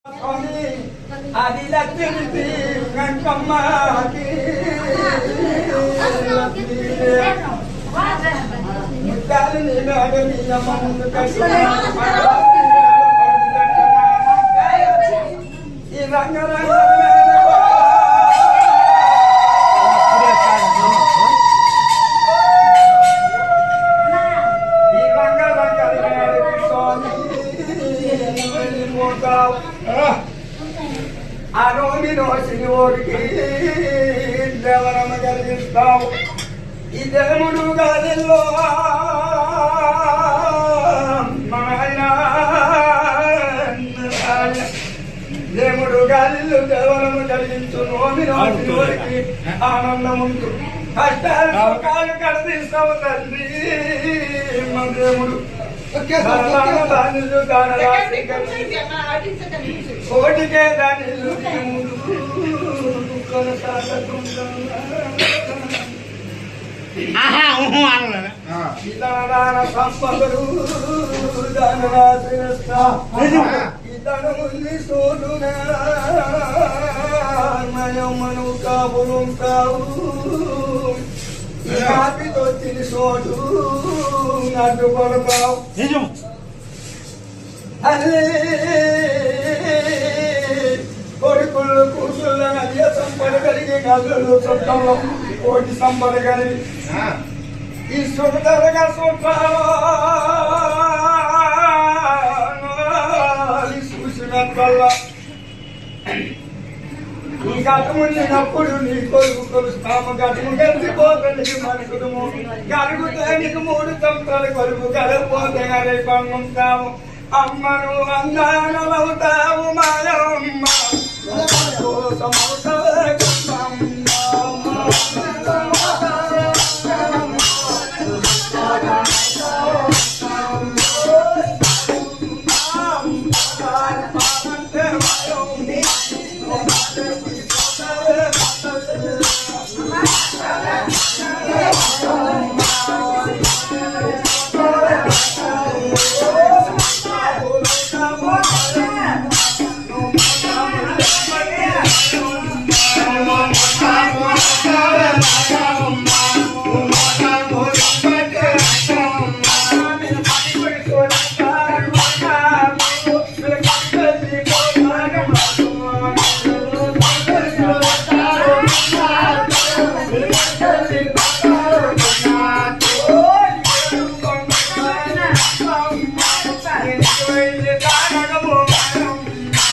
Adi lagi dengan kemaki, kali ni ada ni yang mengkasih. Irang-irang. Anomino signor che devono magari stavo I devono gadello devono gadello devono magari nomino signor che ఆనందముందు కష్టాలు కాలు కడదీస్తావు తండ్రి మందేముడు కోటికే దాని సంపదలు ఇతను సోదునయమను కాబులు కావు హ్యాపీతో తిని సోడు అడ్డు కొడతావు కొడుకులు కూతుళ్ళ అయ్య సంపదగలిగి నల్లులు చుట్టంలో కోటి సంపదగలిగి ఈ సుఖదరగా చూసినట్ల ఈ గతము నేనప్పుడు నీ కొడుకు కొలుస్తాము గతము కలిసిపోతుంది మన కుటుంబం గలుగుతే నీకు 3 సంవత్సరాల కొడుకు గడపోతే గడిపంటాము అమ్మను అందానవుతావు మాయమ్మ కోసం